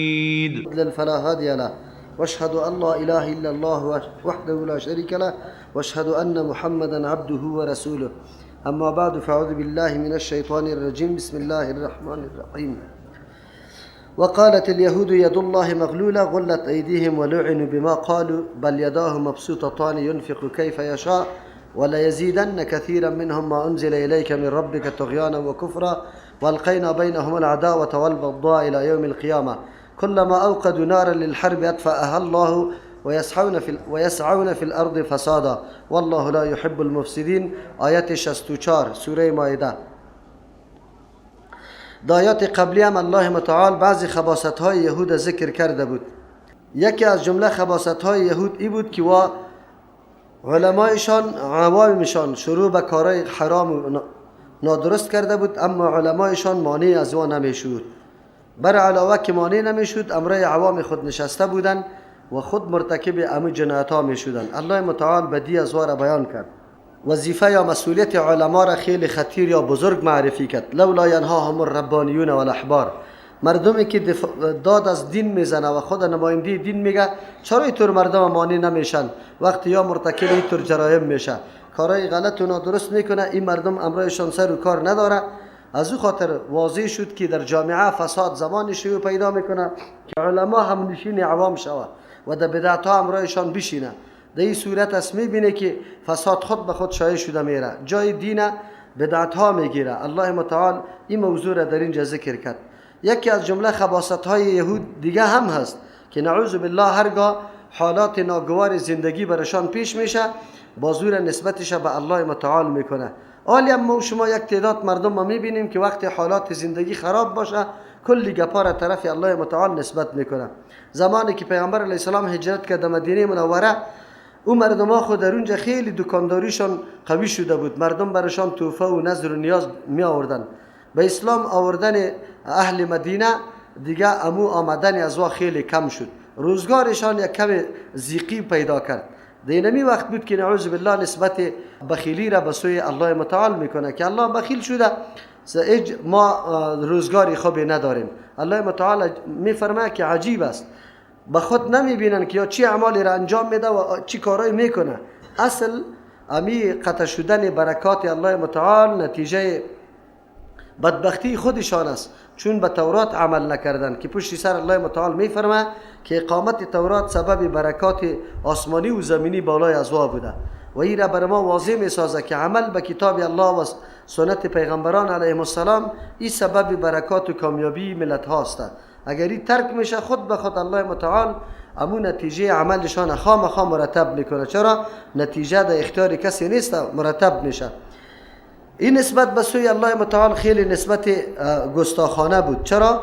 يضلل فلا هادي له واشهد ان لا اله الا الله وحده لا شريك له واشهد ان محمدا عبده ورسوله. اما بعد فاعوذ بالله من الشيطان الرجيم. بسم الله الرحمن الرحيم. وقالت اليهود يد الله مغلولة غلت أيديهم ولعنوا بما قالوا بل يداه مبسوطتان ينفق كيف يشاء وليزيدن كثيرا منهم ما أنزل إليك من ربك طغيانا وكفرا والقينا بينهم العداوة والبغضاء إلى يوم القيامة كلما أوقدوا نارا للحرب أطفأها الله ويسعون في الأرض فسادا والله لا يحب المفسدين. آیت 64 سوره مائده. در آیات قبلی هم الله متعال بعضی خباثت های یهود ذکر کرده بود. یکی از جمله خباثت های یهود ای بود که علمایشان عوامشان شروع به کارهای حرام و نادرست کرده بود، اما علمایشان مانع از آن نمیشود. بر علاوه که مانع نمیشود، امرای عوام خود نشسته بودند و خود مرتکب امو جنایت ها میشدند. الله متعال بدی از را بیان کرد. وظیفه یا مسئولیت علما را خیلی خطیر یا بزرگ معرفی کرد. لولا ینهاهم الربانیون والاحبار، مردمی که داد از دین میزنه و خود نماینده دین میگه چرا اینطور مردم مانع نمیشن وقتی یا مرتکب اینطور جرایم میشه، کارهای غلط و نادرست میکنه، این مردم امرایشان سر و کار نداره. از او خاطر واضح شد که در جامعه فساد زمانی شیوع پیدا میکنه که علما هم نشین عوام شوه و در بدعت ها امرایشان بشینه. در این صورت است میبینه که فساد خود به خود شایع شده میره، جای دین بدعت ها میگیره. الله متعال این موضوع را در اینجا ذکر کرد. یکی از جمله خباثت های یهود دیگه هم هست که نعوذ بالله هرگاه حالات ناگوار زندگی برشان پیش میشه با زور نسبتش به الله متعال میکنه. حالی هم شما یک تعداد مردم ما میبینیم که وقتی حالات زندگی خراب باشه کلی گپا را طرف الله متعال نسبت میکنه. زمانی که پیامبر علیه السلام هجرت کرد مدینه منوره، اون مردم ها خود در اونجا خیلی دکانداریشان قوی شده بود، مردم برشان توفه و نظر و نیاز می آوردن. به اسلام آوردن اهل مدینه دیگه امو آمدن از وا خیلی کم شد، روزگارشان یک کم زیقی پیدا کرد. دینمی وقت بود که نعوذ بالله نسبت بخیلی را به سوی الله متعال میکنه که الله بخیل شده، ما روزگاری خوبی نداریم. الله متعال میفرماید که عجیب است، به خود نمیبینن که یا چی اعمالی را انجام میده و چی کارایی میکنه. اصل امی قطع شدن برکات الله متعال نتیجه بدبختی خودشان است، چون به تورات عمل نکردن که پشت سر الله متعال میفرماید که اقامت تورات سبب برکات آسمانی و زمینی بالای ازوا بوده و این را بر ما واضح میسازه که عمل به کتاب الله و سنت پیغمبران علیهم السلام این سبب برکات و کامیابی ملت هاست. اگر این ترک میشه خود به خود الله متعال امون نتیجه عملشان خام مرتب میکنه. چرا؟ نتیجه در اختیار کسی نیست، مرتب میشه. این نسبت به سوی الله متعال خیلی نسبت گستاخانه بود. چرا؟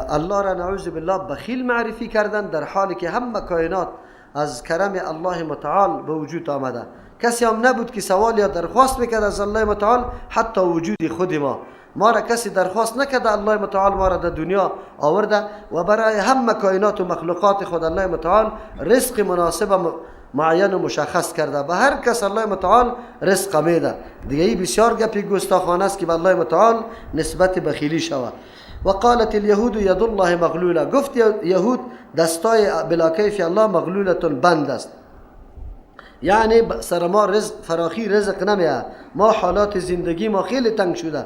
الله را نعوذ بالله بخیل معرفی کردن در حالی که همه کائنات از کرم الله متعال به وجود آمده. کسی هم نبود که سوال یا درخواست میکرد از الله متعال، حتی وجود خود ما را کسی درخواست نکرده، الله متعال ما را در دنیا آورده و برای همه کائنات و مخلوقات خود الله متعال رزق مناسب معین و مشخص کرده. به هر کس الله متعال رزق میده. دیگه ای بسیار گپی گستاخانه است که به الله متعال نسبت بخیلی شود. وقالت اليهود يد الله مغلوله، گفت یهود دستای بلاکیف الله مغلولتون بند است، یعنی سر ما رزق فراخی رزق نمیاد، ما حالات زندگی ما خیلی تنگ شده.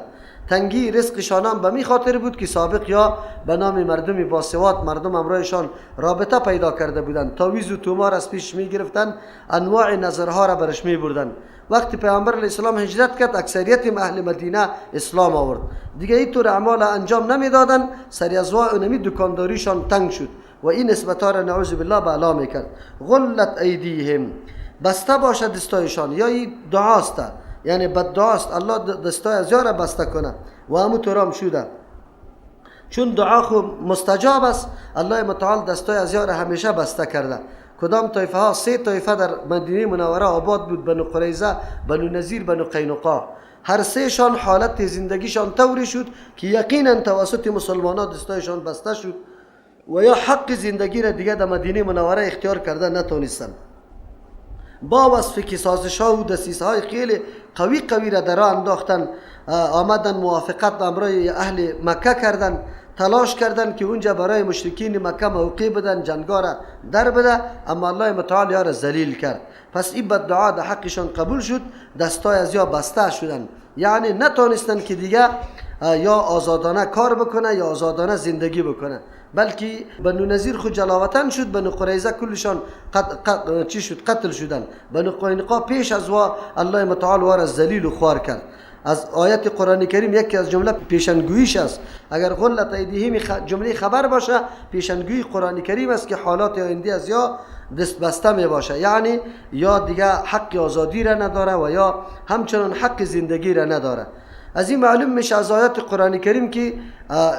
تنگی رزقشان هم به می خاطر بود که سابق یا به نام مردمی باسواد مردم امرایشان رابطه پیدا کرده بودند، تاویز و تومار از پیش می گرفتن، انواع نظرها را برش می بردن. وقتی پیامبر علیه السلام هجرت کرد اکثریت اهل مدینه اسلام آورد، دیگه اینطور اعمال انجام نمی دادن، سری از نمی دکانداریشان تنگ شد و این نسبت ها را نعوذ بالله بالا می کرد. غلت ایدیهم، بسته باشد دستایشان، یا این دعاست، یعنی بددعاست الله دستای از یار بسته کنه و همو طورم شده، چون دعا خوب مستجاب است. الله متعال دستای از یار همیشه بسته کرده. کدام طایفه ها؟ 3 طایفه در مدینه منوره آباد بود، بنو قریظه، بنو نذیر، بنو قینقاع. هر 3 شان حالت زندگیشان طوری شد که یقینا توسط مسلمانان دستایشان بسته شد و یا حق زندگی را دیگه در مدینه منوره اختیار کرده نتونستند. با وصف که سازش‌ها و دسیسه‌های خیلی قوی را در راه انداختن، آمدن موافقت با امرای اهل مکه کردن تلاش کردن که اونجا برای مشرکین مکه موقع بدن، جنگا را در بده، اما الله متعال یا را ذلیل کرد. پس این بددعا در حقشان قبول شد، دستای از یا بسته شدن، یعنی نتونستن که دیگه یا آزادانه کار بکنه یا آزادانه زندگی بکنه، بلکه بنو نذیر خود جلاوطن شد، بنو قریظه کلشان قتل شدن، بنو قینقاع پیش از الله متعال را ذلیل و خوار کرد. از آیت قرآن کریم یکی از جمله پیشنگویش است. اگر غلت ایدیهم جمله خبر باشه، پیشنگوی قرآن کریم است که حالات آینده از یا دست بسته می باشه، یعنی یا دیگه حق آزادی را نداره و یا همچنان حق زندگی را نداره. از این معلوم میشه از آیات قرآن کریم که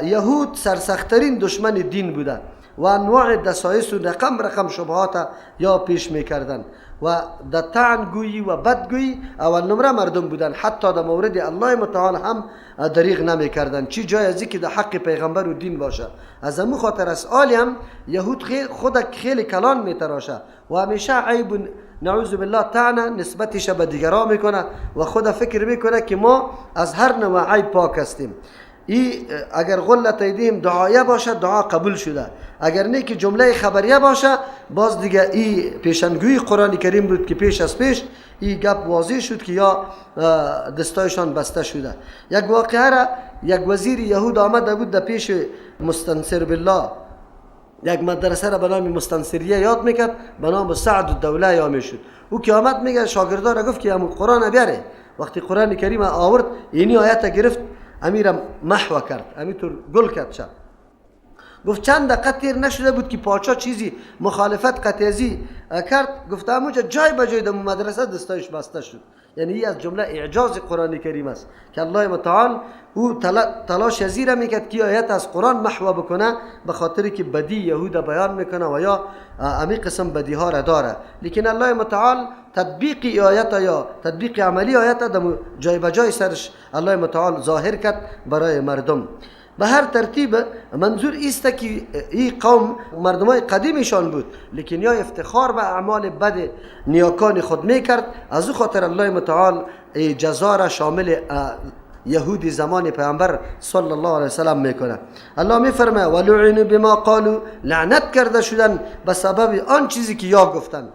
یهود سرسختترین دشمن دین بودن و انواع دسایس و رقم شبهات یا پیش میکردن و در طعن گویی و بدگویی اول نمره مردم بودن، حتی در مورد الله متعال هم دریغ نمیکردن، چی جای از که در حق پیغمبر و دین باشه. از امو خاطر از آلی هم یهود خود خیلی کلان میتراشه و همیشه عیب نعوذ بالله تعالی نسبتش به دیگران میکنه و خود فکر میکنه که ما از هر نوع عیب پاک هستیم. اگر غلت ایدیم دعایه باشه دعا قبول شده، اگر نه که جمله خبریه باشه باز دیگه این پیشنگوی قرآن کریم بود که پیش از پیش این گپ واضح شد که یا دستایشان بسته شده. یک واقعه را یک وزیر یهود آمده بود در پیش مستنصر بالله، یک مدرسه را به نام مستنصریه یاد میکرد، به نام سعد الدوله یا میشد. او که آمد میگه شاگردان را گفت که قرآن بیاره. وقتی قرآن کریم آورد اینی آیت گرفت، امیرم محو کرد، امیتور گل کرد شد. گفت چند دقیقه تیر نشده بود که پاچا چیزی مخالفت قطعی کرد، گفت اموجا جای به جای در مدرسه دستایش بسته شد. یعنی این از جمله اعجاز قرآن کریم است که الله متعال او تلاش ازیره میکرد که آیت از قرآن محو بکنه، به خاطری که بدی یهود بیان میکنه و یا امی قسم بدی ها را داره، لیکن الله متعال تطبیق آیت یا تطبیق عملی آیت در جای به جای سرش الله متعال ظاهر کرد برای مردم. به هر ترتیب منظور است که این قوم مردمای قدیمشان بود، لیکن یا افتخار به اعمال بد نیاکان خود میکرد، از او خاطر الله متعال جزا را شامل یهودی زمان پیامبر صلی الله علیه وسلم میکنه. الله میفرمه ولعنوا بما قالوا، لعنت کرده شدن به سبب آن چیزی که یا گفتن.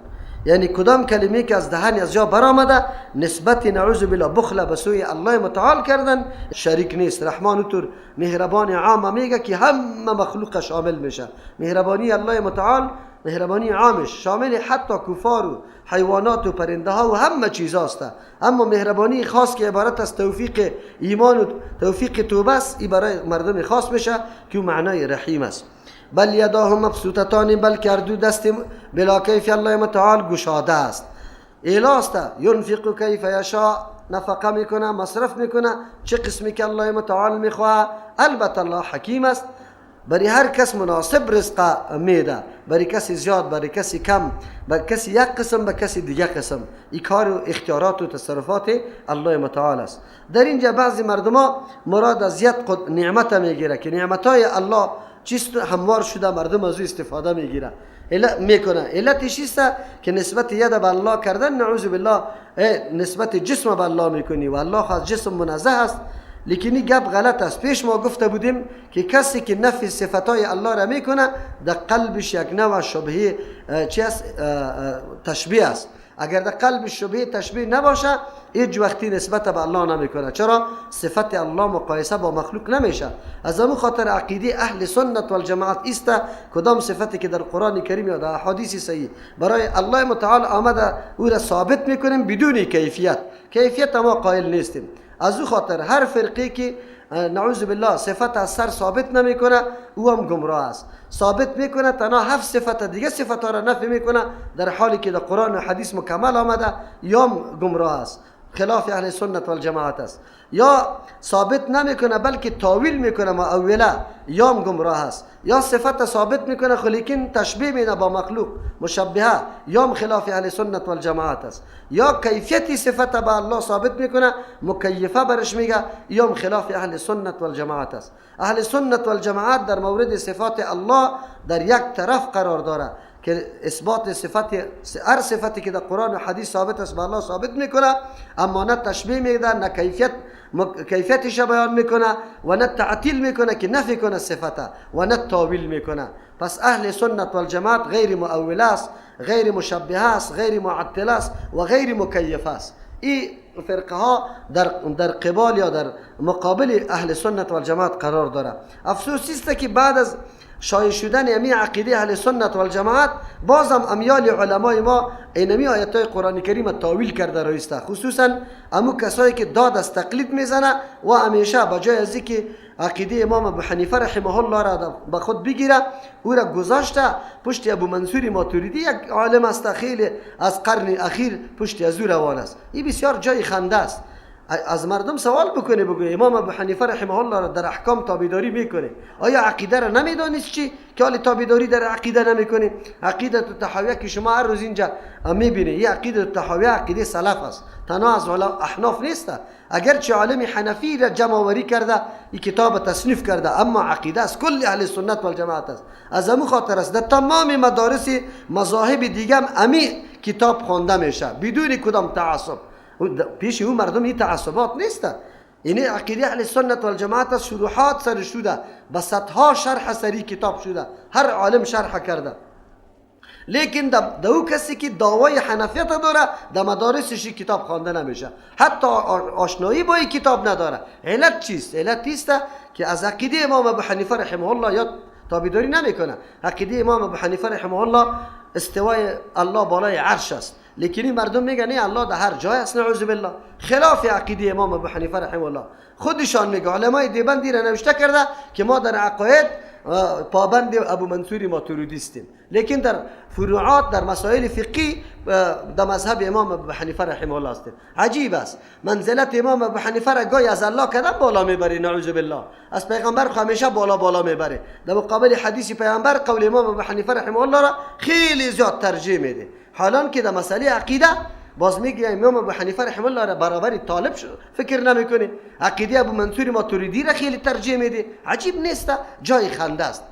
یعنی کدام کلمه که از دهن از جا برآمده نسبت نعوذ بالله بخل به سوی الله متعال کردن شریک نیست. رحمان طور مهربان عام میگه که همه مخلوق شامل میشه. مهربانی الله متعال مهربانی عامش شامل حتی کفار و حیوانات و پرنده ها و همه چیز است، اما مهربانی خاص که عبارت از توفیق ایمان و توفیق توبه است، این برای مردم خاص میشه که معنای رحیم است. بل یداه مبسوطتان، بلکه اردو دست بلا کیف الله متعال گشاده است، ایلاست، ینفق کیف یشاء، نفقه میکنه مصرف میکنه چه قسمی که الله متعال میخواه. البته الله حکیم است، برای هر کس مناسب رزق میده، برای کسی زیاد برای کسی کم، برای کسی یک قسم به کسی دیگه قسم. این کار و اختیارات و تصرفات الله متعال است. در اینجا بعضی مردما مراد از ید نعمت میگیره که نعمتای الله چیست هموار شده، مردم از او استفاده میگیره میکنه. علتش است که نسبت ید به الله کردن نعوذ بالله نسبت جسم به الله میکنی و الله خاص جسم منزه است، لیکن این گپ غلط است. پیش ما گفته بودیم که کسی که نفی صفتای الله را میکنه در قلبش یک نوع شبهه تشبیه است. اگر در قلبش شبهه تشبیه نباشه هیچ وقتی نسبت به الله نمیکنه. چرا؟ صفت الله مقایسه با مخلوق نمیشه. از همون خاطر عقیده اهل سنت والجماعت است کدام صفتی که در قرآن کریم یا در احادیث صحیح برای الله متعال آمده او را ثابت میکنیم بدون کیفیت ما قائل نیستیم. از او خاطر هر فرقی که نعوذ بالله صفت از سر ثابت نمیکنه او هم گمراه است. ثابت میکنه تنها 7 صفت دیگه صفت ها را نفی میکنه، در حالی که در قرآن و حدیث مکمل آمده، یا گمراه است، خلاف اهل سنت والجماعت است. یا ثابت نمیکنه بلکه تاویل میکنه مؤوله، یا گمراه است. یا صفت ثابت میکنه خلیکن تشبیه میده با مخلوق مشبهه، یا خلاف اهل سنت والجماعت است. یا کیفیتی صفت به الله ثابت میکنه مکیفه برش میگه، یا خلاف اهل سنت والجماعت است. اهل سنت والجماعت در مورد صفات الله در یک طرف قرار داره که اثبات صفت هر صفتی که در قرآن و حدیث ثابت است به الله ثابت میکنه، اما نه تشبیه میده، نه کیفیتش بیان میکنه و نه تعطیل میکنه که نفی کنه صفته و نه تاویل میکنه. پس اهل سنت و الجماعت غیر مؤول است، غیر مشبه است، غیر معطل است و غیر مکیف است. این فرقه ها در قبال یا در مقابل اهل سنت و الجماعت قرار داره. افسوس است که بعد از شایع شدن امی عقیده اهل سنت و الجماعت بازم امیال علمای ما اینمی آیاتای قرآن کریم تاویل کرده رایسته، خصوصا امو کسایی که داد از تقلید میزنه و همیشه بجای از اینکه عقیده امام ابو حنیفه رحمه الله را به خود بگیره او را گذاشته پشت ابو منصور ماتوریدی، یک عالم است خیلی از قرن اخیر پشت از او روان است. این بسیار جای خنده است. از مردم سوال بکنه بگه امام ابو حنیفه رحمه الله را در احکام تابعداری میکنه، آیا عقیده را نمیدانید چی که حال تابعداری در عقیده نمیکنه؟ عقیده التحویه که شما هر روز اینجا میبینید، این عقیده التحویه عقیده سلف است، تنها از احناف نیست. اگرچه عالم حنفی را جمع آوری کرده، این کتاب تصنیف کرده، اما عقیده از کل اهل سنت و الجماعت است. از همون خاطر است در تمام مدارس مذاهب دیگه هم امی کتاب خوانده میشه بدون کدام تعصب. پیش اون مردم این تعصبات نیست. این عقیده اهل سنت و الجماعت است. شروحات سر شده، به صدها شرح سری کتاب شده، هر عالم شرح کرده. لیکن دو کسی که دعوای حنفیت داره در مدارسش کتاب خوانده نمیشه، حتی آشنایی با این کتاب نداره. علت چیست؟ علت است که از عقیده امام ابو حنیفه رحمه الله یا تابعداری نمیکنه. عقیده امام ابو حنیفه رحمه الله استوای الله بالای عرش است، لیکن این مردم میگن نه الله در هر جای است، نعوذ بالله، خلاف عقیده امام ابو حنیفه رحمه الله. خودشان میگه علمای دیوبندی را نوشته کرده که ما در عقاید پابند ابو منصور ماتوریدی هستیم، لیکن در فروعات در مسائل فقهی در مذهب امام ابو حنیفه رحمه الله هستیم. عجیب است، منزلت امام ابو حنیفه را گاهی از الله کدام بالا میبره، نعوذ بالله، از پیغمبر همیشه بالا میبره. در مقابل حدیث پیغمبر قول امام ابو حنیفه رحمه الله را خیلی زیاد ترجیح میده، حالان که در مسئله عقیده باز میگه امام ابو حنیفه رحمه الله را برابری طالب فکر نمیکنه، عقیده ابو منصور ماتوریدی را خیلی ترجیح میده. عجیب نیست؟ جای خنده است.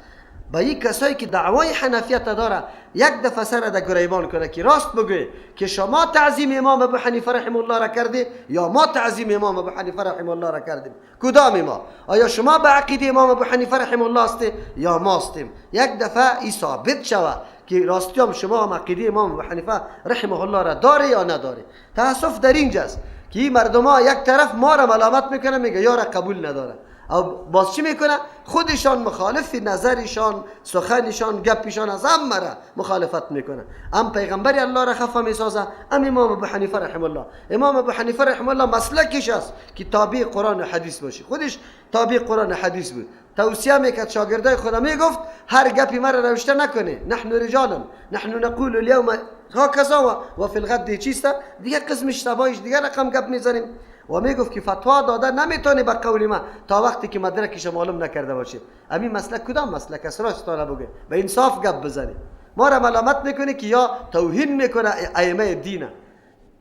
با یک کسایی که دعوای حنفیت داره یک دفعه سر در گریبان کنه که راست بگه که شما تعظیم امام ابو حنیفه رحمه الله را کرده یا ما تعظیم امام ابو حنیفه رحمه الله را کردیم؟ کدام ما؟ آیا شما به عقیده امام ابو حنیفه رحمه الله هستید یا ما هستیم؟ یک دفعه این ثابت شود که راستی هم شما هم عقیده امام ابو حنیفه رحمه الله را داره یا نداره. تاسف در اینجاست که این مردم ها یک طرف ما را ملامت میکنه، میگه یارا قبول نداره، او باز چی میکنه؟ خودشان مخالف نظرشان، سخنشان، گپشان از هم را مخالفت میکنه. ام پیغمبر الله را خفه میسازه، ام امام ابو حنیفه رحمه الله. امام ابو حنیفه رحمه الله مسلکش است که تابع قرآن و حدیث باشه، خودش تابع قرآن و حدیث بود. توصیه میکرد شاگردای خدا، میگفت هر گپی مرا روشته نکنه، نحن رجال نحن نقول اليوم هكذا و فی الغد چیست دیگه قسم اشتباهش دیگه رقم گپ میزنیم. و میگفت که فتوا داده نمیتونه به قول ما تا وقتی که مدرکش معلوم نکرده باشه. همین مسلک کدام مسلک است؟ راست بگه، به انصاف گپ بزنه. ما را ملامت میکنه که یا توهین میکنه ائمه دین،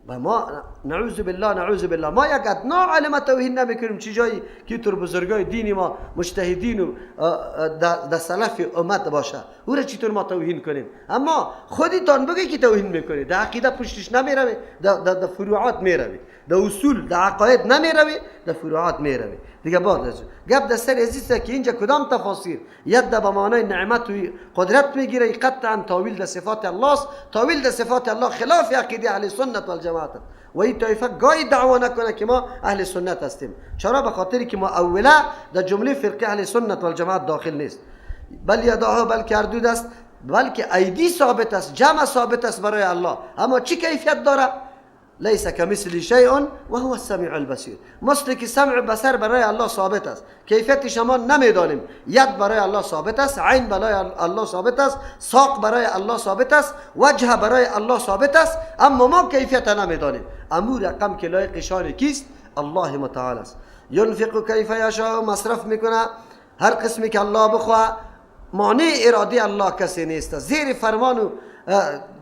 و ما نعوذ بالله ما یک ادنا علم توهین نمیکنیم. چی جایی که تر بزرگای دینی ما مجتهدین و در سلف امت باشه او را چطور ما توهین کنیم؟ اما خودتان بگی که توهین میکنی، در عقیده پشتش نمیروی، در فروعات میروی، در اصول در عقاید نمیروی، در فروعات میروی. دیگه بعد از گپ در سر عزیزه که اینجا کدام تفاسیر ید به معنای نعمت و قدرت میگیره، قطعا تاویل در صفات الله است. تاویل در صفات الله خلاف عقیده اهل سنت و الجماعت و این طایفه گاهی دعوا نکنه که ما اهل سنت هستیم. چرا؟ به خاطری که ما اوله در جمله فرقه اهل سنت و الجماعت داخل نیست. بل یداها بلکه اردود است، بلکه ایدی ثابت است، جمع ثابت است برای الله، اما چی کیفیت داره؟ لیس کمثل شیء و هو السمیع البصیر. مثل که سمع بصر برای الله ثابت است، کیفیت شما نمیدانیم. ید برای الله ثابت است، عین برای الله ثابت است، ساق برای الله ثابت است، وجه برای الله ثابت است، اما ما کیفیت نمیدانیم. امور رقم که لایق شان کیست؟ الله متعال است. ينفق کیف یشاء، مصرف میکنه هر قسمی که الله بخواه. مانع اراده الله کسی نیست، زیر فرمان و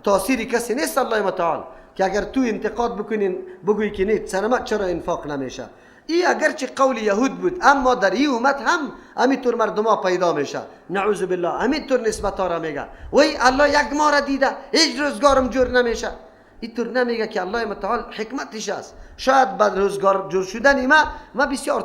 تاثیر کسی نیست الله متعال که اگر تو انتقاد بکنین بگویی که نه سلامت چرا انفاق نمیشه. این اگرچه قول یهود بود اما در این امت هم همینطور مردم ها پیدا میشه. نعوذ بالله همینطور نسبت ها را میگه وای الله یک ما را دیده هیچ روزگارم جور نمیشه. اینطور نمیگه که الله متعال حکمتش است. شاید بعد روزگار جور شدن ما بسیار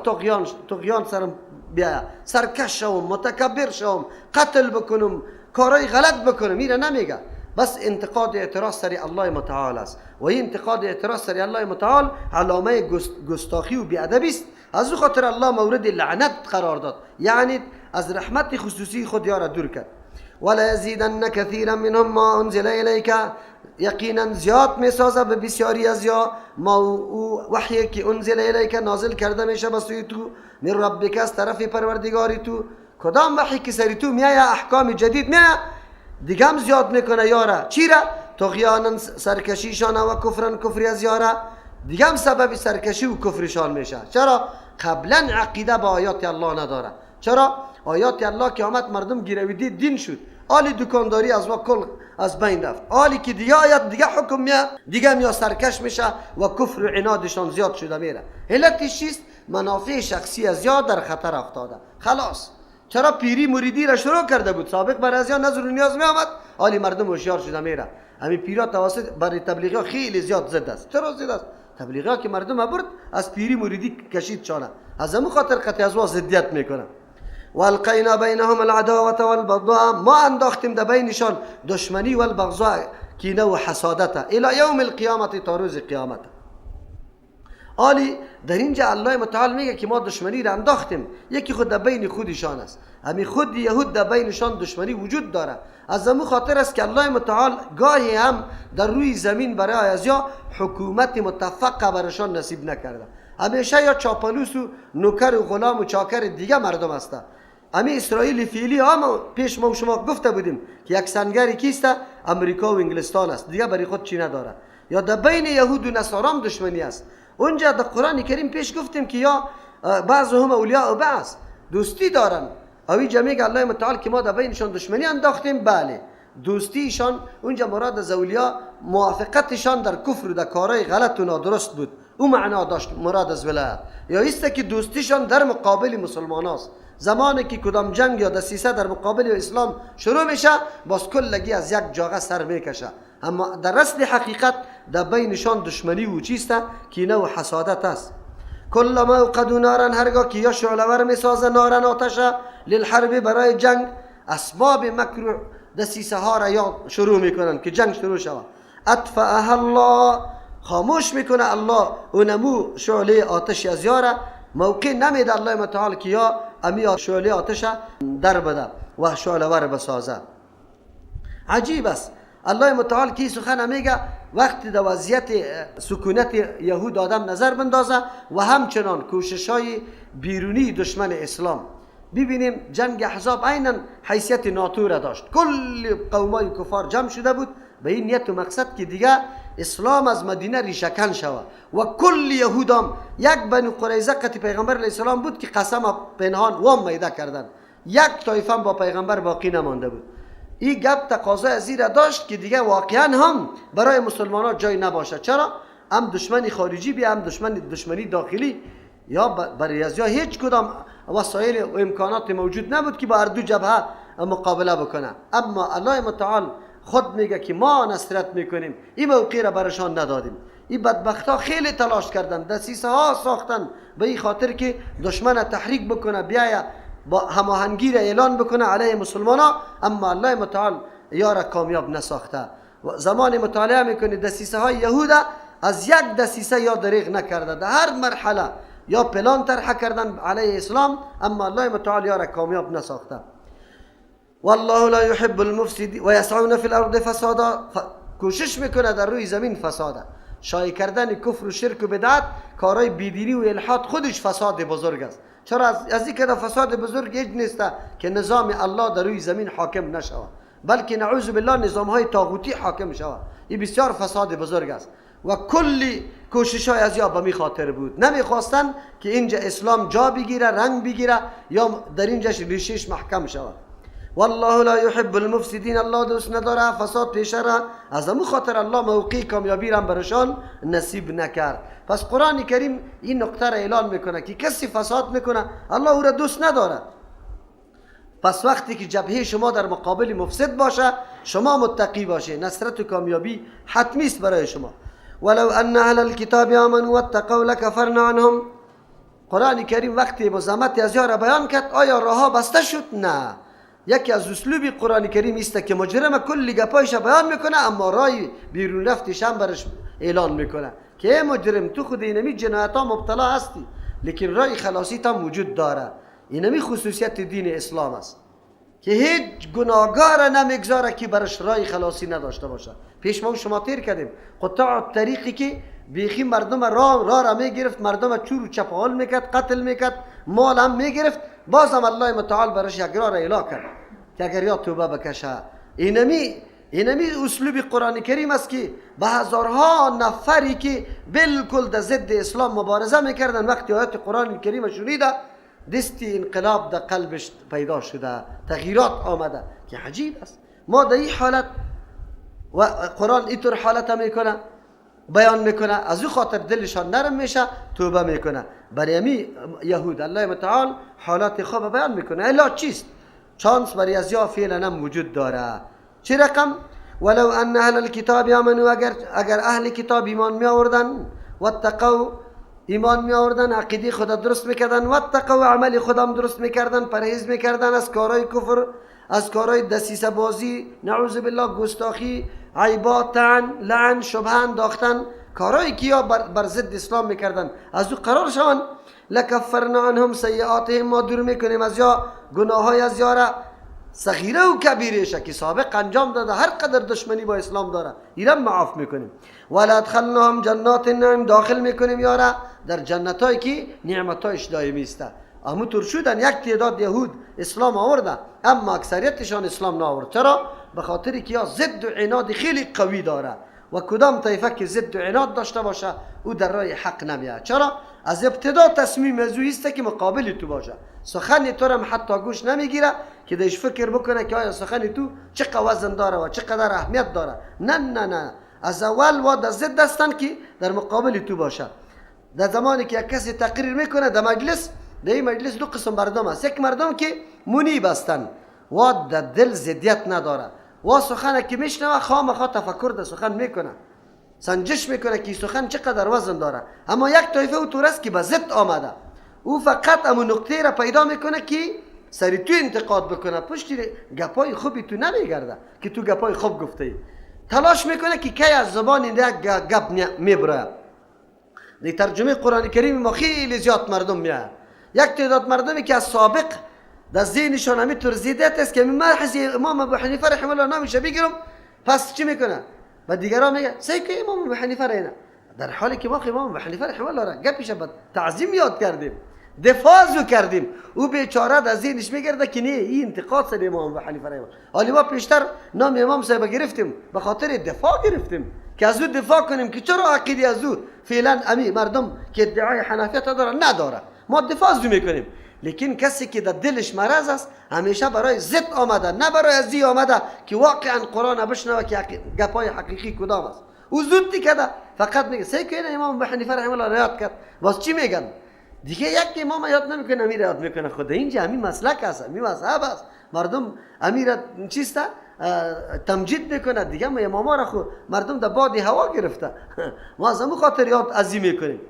طغیان سرم بیاید، سرکش شوم، متکبر شوم، قتل بکنم، کارای غلط بکنم. میره نمیگه، بس انتقاد اعتراض سری الله متعال است و این انتقاد اعتراض سری الله متعال علامه گستاخی و بیادبی است. از او خاطر الله مورد لعنت قرار داد، یعنی از رحمت خصوصی خود یارا دور کرد. ولا یزیدن کثیرا منهم ما انزل الیک، یقینا زیاد میسازه به بسیاری از یا ما وحی که انزل الیک نازل کرده میشه به سوی تو، من ربک از طرف پروردگاری تو. کدام وحی که سری تو میایه احکام جدید میایه دیگه هم زیاد میکنه یارا. چی را؟ طغیانا سرکشیشان و کفرن کفری از یارا دیگه هم سبب سرکشی و کفرشان میشه. چرا؟ قبلا عقیده با آیات الله نداره. چرا؟ آیات الله که آمد مردم گیرویدی دین شد، آلی دکانداری از کل از بین رفت، آلی که دیگه آیات دیگه حکم میاد دیگه هم یا سرکش میشه و کفر و عنادشان زیاد شده میره. علتش چیست؟ منافع شخصی از زیاد در خطر افتاده. خلاص چرا پیری مریدی را شروع کرده بود، سابق بر از یا نظر و نیاز می آمد، آلی مردم هوشیار شده میره. همین پیرا توسط برای تبلیغی ها خیلی زیاد زد است. چرا زد است؟ تبلیغی ها که مردم برد از پیری مریدی کشید چانه، از همون خاطر قطع از ضدیت میکنه. والقینا بینهم العداوه والبغضاء، ما انداختیم در بینشان دشمنی و البغضاء، کینه و حسادت، الی یوم القیامت، تا روز قیامت. آلی در اینجا الله متعال میگه که ما دشمنی را انداختیم، یکی خود در بین خودشان است. همین خود یهود در بینشان دشمنی وجود داره. از همون خاطر است که الله متعال گاهی هم در روی زمین برای ازیا حکومت متفقه برشان نصیب نکرده. همیشه یا چاپلوس و نوکر و غلام و چاکر دیگه مردم هسته. امی اسرائیل فعلی هم پیش ما شما گفته بودیم که یک سنگری کیسته؟ امریکا و انگلستان است، دیگه برای خود چی نداره. یا در بین یهود و نصارا دشمنی است. اونجا در قرآن کریم پیش گفتیم که یا بعضهم اولیاء و بعض دوستی دارن. اوی جمعی الله متعال که ما در بینشان دشمنی انداختیم، بله دوستیشان اونجا مراد از اولیاء موافقتشان در کفر و در کارهای غلط و نادرست بود، او معنا داشت مراد از ولایت. یا ایست که دوستیشان در مقابل مسلمان است. زمانی که کدام جنگ یا دسیسه در مقابل اسلام شروع میشه، باز کلگی از یک جاغه سر میکشه. اما در اصل حقیقت در بینشان دشمنی و چیسته؟ کینه و حسادت است. کل ما اوقدوا نارا، هرگاه که یا شعله‌ور میسازه نارن آتش للحرب برای جنگ، اسباب مکر دسیسه ها را یا شروع میکنن که جنگ شروع شود، اطفأها الله، خاموش میکنه الله اونمو شعله آتش از یاره، موقع نمیده الله متعال که یا امی شعله آتش در بده و شعله‌ور بسازه. عجیب است الله متعال که سخن میگه وقتی در وضعیت سکونت یهود آدم نظر بندازه و همچنان کوشش‌های بیرونی دشمن اسلام. ببینیم جنگ احزاب عیناً حیثیت ناتو را داشت، کل قومای کفار جمع شده بود به این نیت و مقصد که دیگه اسلام از مدینه ریشه‌کن شود و کل یهودام یک بنو قریظه قتی پیغمبر علیه السلام بود که قسم پنهان وام میده کردن، یک طایفه با پیغمبر باقی نمانده بود. این گپ تقاضای از این داشت که دیگه واقعا هم برای مسلمانان جای نباشه. چرا؟ هم دشمنی خارجی بیا، هم دشمنی داخلی، یا برای از یا هیچ کدام وسایل و امکانات موجود نبود که با هر دو جبهه مقابله بکنه. اما الله متعال خود میگه که ما نصرت میکنیم، این موقع را برشان ندادیم. این بدبخت ها خیلی تلاش کردن، دسیسه ها ساختن به این خاطر که دشمن تحریک بکنه، بیاید با هماهنگی را اعلان بکنه علیه مسلمان ها، اما الله متعال یارا کامیاب نساخته. زمان مطالعه میکنی دسیسه های یهود از یک دسیسه یا دریغ نکرده، در هر مرحله یا پلان طرح کردن علیه اسلام، اما الله متعال یارا کامیاب نساخته. والله لا يحب المفسدين ويسعون في الارض فسادا، کوشش میکنه در روی زمین فساده، شایع کردن کفر و شرک و بدعت، کارهای بیدینی و الحاد خودش فساد بزرگ است. چرا؟ از این که فساد بزرگ هیچ نیست که نظام الله در روی زمین حاکم نشود، بلکه نعوذ بالله نظام های طاغوتی حاکم شود. این بسیار فساد بزرگ است و کلی کوشش های از یا به می خاطر بود، نمیخواستن که اینجا اسلام جا بگیره، رنگ بگیره، یا در اینجا ریشش محکم شود. والله لا يحب المفسدين، الله دوست نداره فساد پیشه را. از امو خاطر الله موقع کامیابی را برشان نصیب نکرد. پس قرآن کریم این نقطه را اعلان میکنه که کسی فساد میکنه الله او را دوست نداره. پس وقتی که جبهه شما در مقابل مفسد باشه شما متقی باشه، نصرت و کامیابی حتمی است برای شما. ولو ان اهل الكتاب آمنوا واتقوا لكفرنا عنهم. قرآن کریم وقتی مزاحمت از یار بیان کرد آیا راهها بسته شد؟ نه. یکی از اسلوبی قرآن کریم است که مجرم کلی گپایش بیان میکنه اما رای بیرون رفتش هم برش اعلان میکنه که ای مجرم تو خود اینمی جنایت ها مبتلا هستی لیکن رای خلاصی تا موجود داره. اینمی خصوصیت دین اسلام است که هیچ گناهگار نمیگذاره که برش رای خلاصی نداشته باشه. پیش ما شما تیر کردیم قطاع طریقی که بیخی مردم را میگرفت، مردم چور و چپاول میکرد، قتل میکرد، مال هم میگرفت، باز هم الله متعال برش یک راه را اعلان کرد که اگر یا توبه بکشه. اینمی اسلوب قرآن کریم است که به هزارها نفری که بالکل در ضد اسلام مبارزه میکردن وقتی آیات قرآن کریم شنیده دستی انقلاب در قلبش پیدا شده، تغییرات آمده که عجیب است. ما در این حالت و قرآن اینطور حالت میکنه بیان میکنه، از او خاطر دلشان نرم میشه توبه میکنه. برای امی یهود الله متعال حالات خوب بیان میکنه. الا چیست؟ چانس برای ازیا فعلا هم وجود داره. چه رقم؟ ولو ان اهل الكتاب آمنوا، اگر اهل کتاب ایمان می آوردن، واتقوا ایمان می آوردن، عقیده خدا درست میکردن، واتقوا عمل خودم درست میکردن، پرهیز میکردن از کارهای کفر، از کارهای دسیسه بازی، نعوذ بالله، گستاخی، عیبات، لعن، شبهه انداختن، کارهایی که یا بر ضد اسلام میکردن از او قرار شوند، لکفرنا عنهم سیئاتهم، ما دور میکنیم از یا گناههای از یارا صغیره و کبیرشه که سابق انجام داده، هر قدر دشمنی با اسلام داره ایرم معاف میکنیم. ولا ادخلناهم جنات النعیم، داخل میکنیم یارا در جنتایی که نعمتایش دائمی است. اما طور شدن یک تعداد یهود اسلام آورده اما اکثریتشان اسلام نآورد. چرا؟ به خاطری که یا ضد و عناد خیلی قوی داره و کدام طایفه که ضد و عناد داشته باشه او در راه حق نمیاد. چرا؟ از ابتدا تصمیم از او است که مقابل تو باشه، سخن تو هم حتی گوش نمیگیره که دیش فکر بکنه که آیا سخن تو چقدر وزن داره و چقدر اهمیت داره. نه نه نه، از اول و در ضد هستن که در مقابل تو باشه. در زمانی که یک کسی تقریر میکنه در مجلس، در این مجلس دو قسم مردم هست. یک مردم که منیب هستن و در دل ضدیت نداره و سخن که میشنوه خامخا تفکر در سخن میکنه، سنجش میکنه که سخن چقدر وزن داره. اما یک طایفه او طور است که به ضد آمده، او فقط امون نقطه را پیدا میکنه که سری تو انتقاد بکنه، پشت گپای خوبی تو نمیگرده که تو گپای خوب گفته، تلاش میکنه که کی از زبان این گپ میبره. در ترجمه قرآن کریم ما خیلی زیاد مردم میاد، یک تعداد مردمی که از سابق در ذهنشان همینطور زیدت است که محض امام ابو حنیفه رحمه الله نامش بگیرم، پس چی میکنه؟ و دیگران میگه سعی که امام ابو حنیفه را، در حالی که ما امام ابو حنیفه رحمه الله را گپش با تعظیم یاد کردیم، دفاع کردیم، او بیچاره در ذهنش میگرده که نه این انتقاد سر امام ابو حنیفه رحمه الله. حالی ما پیشتر نام امام صاحب گرفتیم به خاطر دفاع گرفتیم که از او دفاع کنیم که چرا عقیده از او فعلا امی مردم که ادعای حنفیت داره نداره، ما دفاع از او میکنیم. لیکن کسی که در دلش مرض است همیشه برای ضد آمده، نه برای ازی آمده که واقعا قرآن بشنوه که گپای حقیقی کدام است. او زود کرده فقط میگه سعی کنه امام ابو حنیفه رحمه الله را یاد کرد، باز چی میگن دیگه؟ یک امام یاد نمیکنه امیر یاد میکنه. خود اینجا همین مسلک است، همین مذهب است، مردم امیر چیسته تمجید میکنه دیگه. ما اماما را خود مردم در باد هوا گرفته ما از همون خاطر یاد ازی میکنیم.